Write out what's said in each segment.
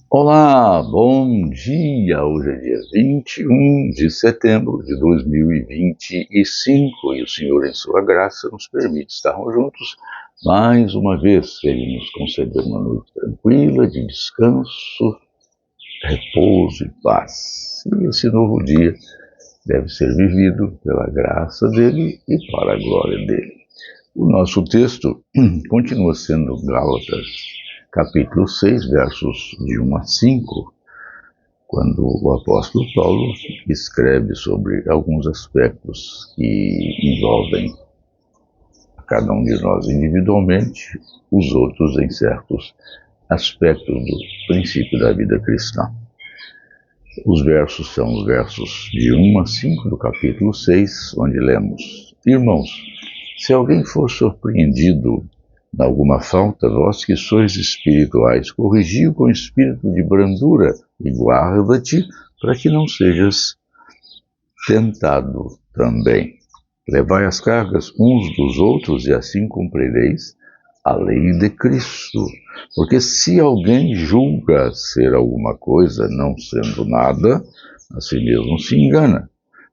Olá, bom dia! Hoje é dia 21 de setembro de 2025 e o Senhor, em sua graça, nos permite estarmos juntos mais uma vez. Ele nos conceder uma noite tranquila, de descanso, repouso e paz. E esse novo dia deve ser vivido pela graça dele e para a glória dele. O nosso texto continua sendo Gálatas, capítulo 6, versos de 1 a 5, quando o apóstolo Paulo escreve sobre alguns aspectos que envolvem a cada um de nós individualmente, os outros em certos aspectos do princípio da vida cristã. Os versos são os versos de 1 a 5 do capítulo 6, onde lemos: Irmãos, se alguém for surpreendido em alguma falta, vós que sois espirituais, corrigi-o com espírito de brandura e guarda-te para que não sejas tentado também. Levai as cargas uns dos outros e assim cumprireis a lei de Cristo. Porque se alguém julga ser alguma coisa não sendo nada, a si mesmo se engana.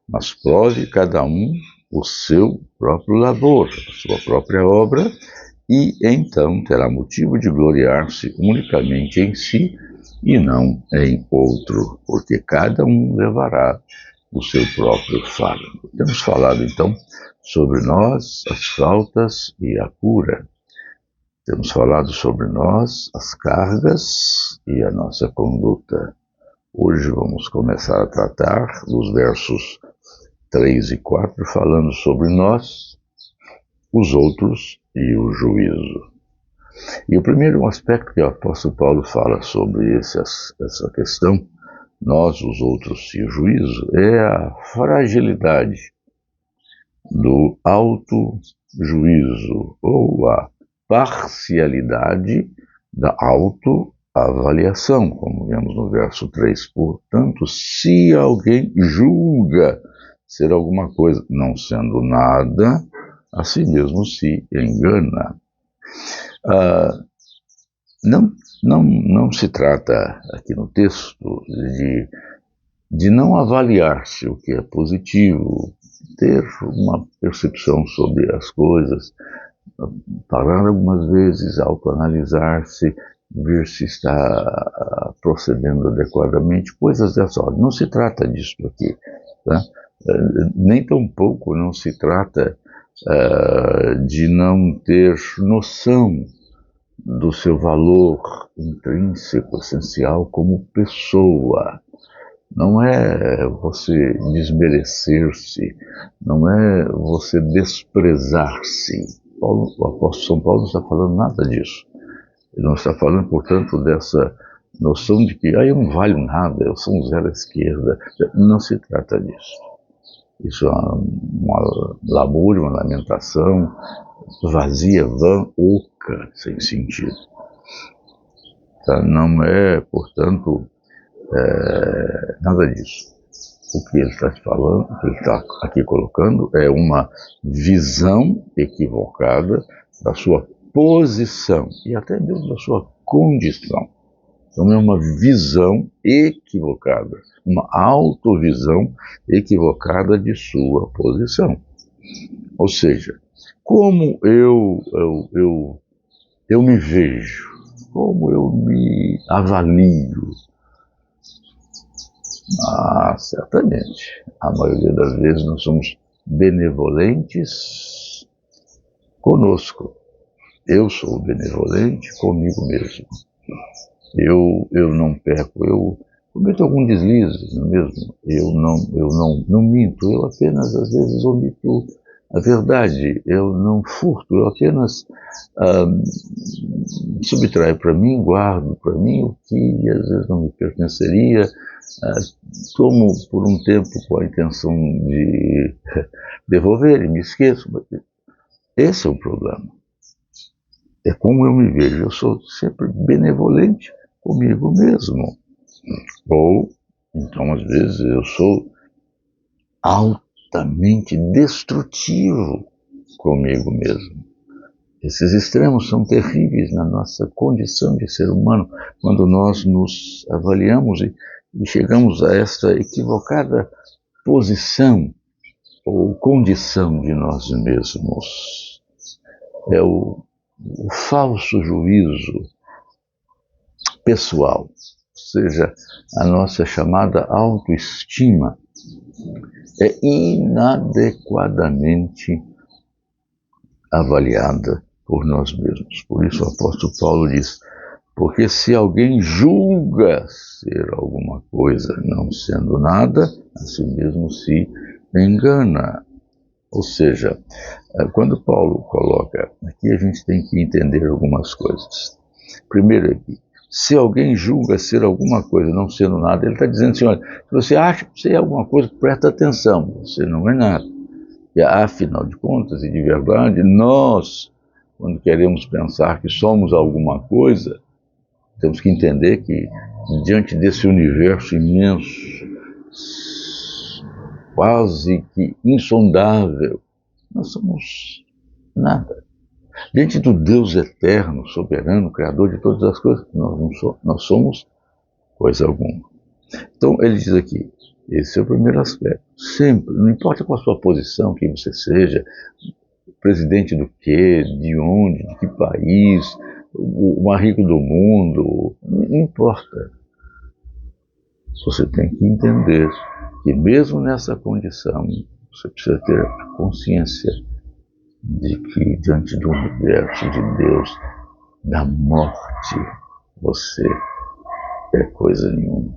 Mas prove cada um o seu próprio labor, a sua própria obra, e então terá motivo de gloriar-se unicamente em si e não em outro, porque cada um levará o seu próprio fardo. Temos falado então sobre nós, as faltas e a cura. Temos falado sobre nós, as cargas e a nossa conduta. Hoje vamos começar a tratar dos versos 3 e 4, falando sobre nós, os outros e o juízo. E o primeiro aspecto que o apóstolo Paulo fala sobre essa questão, nós, os outros e o juízo, é a fragilidade do auto-juízo ou a parcialidade da autoavaliação, como vemos no verso 3. Portanto, se alguém julga ser alguma coisa, não sendo nada, a si mesmo se engana. Não se trata aqui no texto de não avaliar-se o que é positivo, ter uma percepção sobre as coisas, parar algumas vezes, autoanalisar-se, ver se está procedendo adequadamente, coisas dessa ordem. Não se trata disso aqui, tá? Nem tampouco não se trata de não ter noção do seu valor intrínseco, essencial como pessoa. Não é você desmerecer-se, não é você desprezar-se. O apóstolo São Paulo não está falando nada disso. Ele não está falando, portanto, dessa noção de que eu não valho nada, eu sou um zero à esquerda. Não se trata disso. Isso é uma lamúria, uma lamentação vazia, vã, oca, sem sentido. Tá? Não é, portanto, nada disso. O que ele está falando, o que ele está aqui colocando é uma visão equivocada da sua posição e até mesmo da sua condição. Então é uma visão equivocada, uma autovisão equivocada de sua posição. Ou seja, como eu me vejo, como eu me avalio. Certamente, a maioria das vezes nós somos benevolentes conosco. Eu sou benevolente comigo mesmo. Eu não peco, eu cometo algum deslize, não é mesmo? Eu não minto, eu apenas às vezes omito a verdade, eu não furto, eu apenas subtraio para mim, guardo para mim o que às vezes não me pertenceria, tomo por um tempo com a intenção de devolver e me esqueço. Esse é o problema. É como eu me vejo, eu sou sempre benevolente comigo mesmo. Ou, então, às vezes, eu sou altamente destrutivo comigo mesmo. Esses extremos são terríveis na nossa condição de ser humano, quando nós nos avaliamos e chegamos a esta equivocada posição ou condição de nós mesmos. É o falso juízo pessoal, ou seja, a nossa chamada autoestima é inadequadamente avaliada por nós mesmos. Por isso o apóstolo Paulo diz: porque se alguém julga ser alguma coisa, não sendo nada, a si mesmo se engana. Ou seja, quando Paulo coloca, aqui a gente tem que entender algumas coisas. Primeiro aqui, se alguém julga ser alguma coisa, não sendo nada, ele está dizendo assim, olha, se você acha que você é alguma coisa, presta atenção, você não é nada. E afinal de contas, e de verdade, nós, quando queremos pensar que somos alguma coisa, temos que entender que, diante desse universo imenso, quase que insondável, nós somos nada. Diante do Deus eterno, soberano, criador de todas as coisas, nós somos coisa alguma. Então, ele diz aqui, esse é o primeiro aspecto. Sempre, não importa qual a sua posição, quem você seja, presidente do quê, de onde, de que país, o mais rico do mundo, não importa. Você tem que entender que mesmo nessa condição, você precisa ter a consciência de que diante do universo de Deus, da morte, você é coisa nenhuma.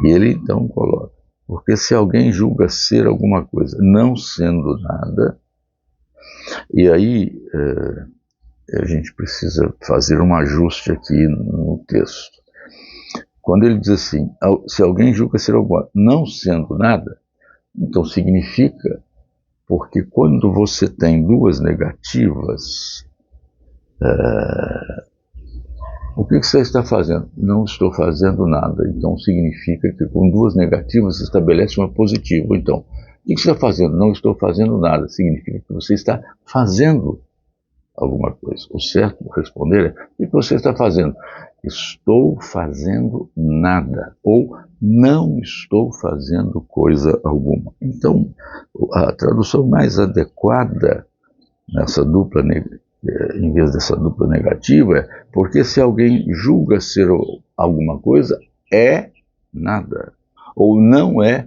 E ele então coloca, porque se alguém julga ser alguma coisa, não sendo nada, e aí a gente precisa fazer um ajuste aqui no texto. Quando ele diz assim, se alguém julga ser alguma, não sendo nada, então significa, porque quando você tem duas negativas, o que você está fazendo? Não estou fazendo nada. Então significa que com duas negativas se estabelece uma positiva. Então, o que você está fazendo? Não estou fazendo nada. Significa que você está fazendo alguma coisa. O certo responder é: o que você está fazendo? Estou fazendo nada. Ou não estou fazendo coisa alguma. Então, a tradução mais adequada nessa dupla em vez dessa dupla negativa, é porque se alguém julga ser alguma coisa, é nada, ou não é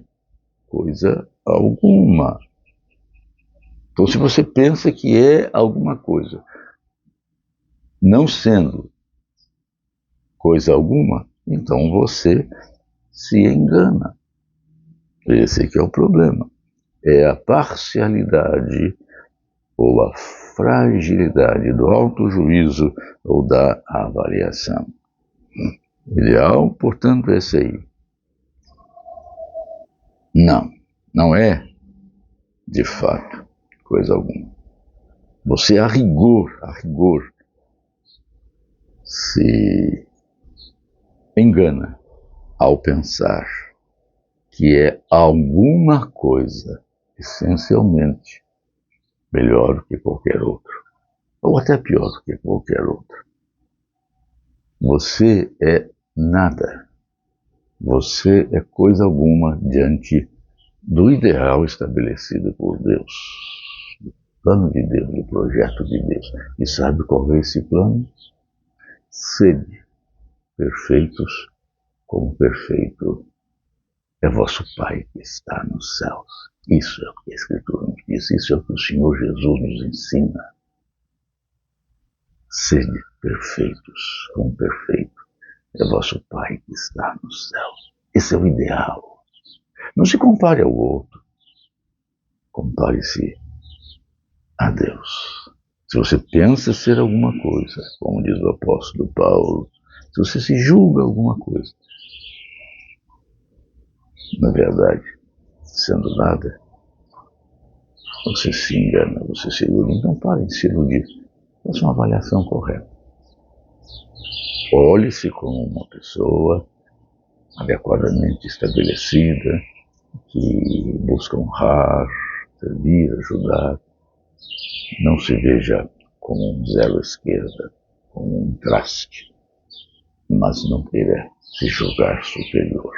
coisa alguma. Então, se você pensa que é alguma coisa, não sendo coisa alguma, então você se engana. Esse aqui é o problema. É a parcialidade ou a fragilidade do autojuízo ou da avaliação. O ideal, portanto, é esse aí. Não é, de fato, coisa alguma. Você, a rigor, se engana ao pensar que é alguma coisa, essencialmente, melhor do que qualquer outro, ou até pior do que qualquer outro. Você é nada. Você é coisa alguma diante do ideal estabelecido por Deus, do plano de Deus, do projeto de Deus. E sabe qual é esse plano? Sede perfeitos, como perfeito é vosso Pai que está nos céus. Isso é o que a Escritura nos diz, isso é o que o Senhor Jesus nos ensina. Sede perfeitos, como perfeito é vosso Pai que está nos céus. Esse é o ideal. Não se compare ao outro. Compare-se a Deus. Se você pensa ser alguma coisa, como diz o apóstolo Paulo, se você se julga alguma coisa, na verdade, sendo nada, você se engana, você se ilude. Então pare de se iludir. Faça uma avaliação correta. Olhe-se como uma pessoa adequadamente estabelecida, que busca honrar, servir, ajudar. Não se veja como um zelo à esquerda, como um traste, mas não queira se julgar superior.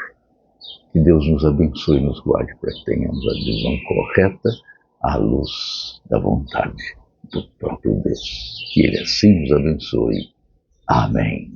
Que Deus nos abençoe e nos guarde para que tenhamos a visão correta à luz da vontade do próprio Deus. Que Ele assim nos abençoe. Amém.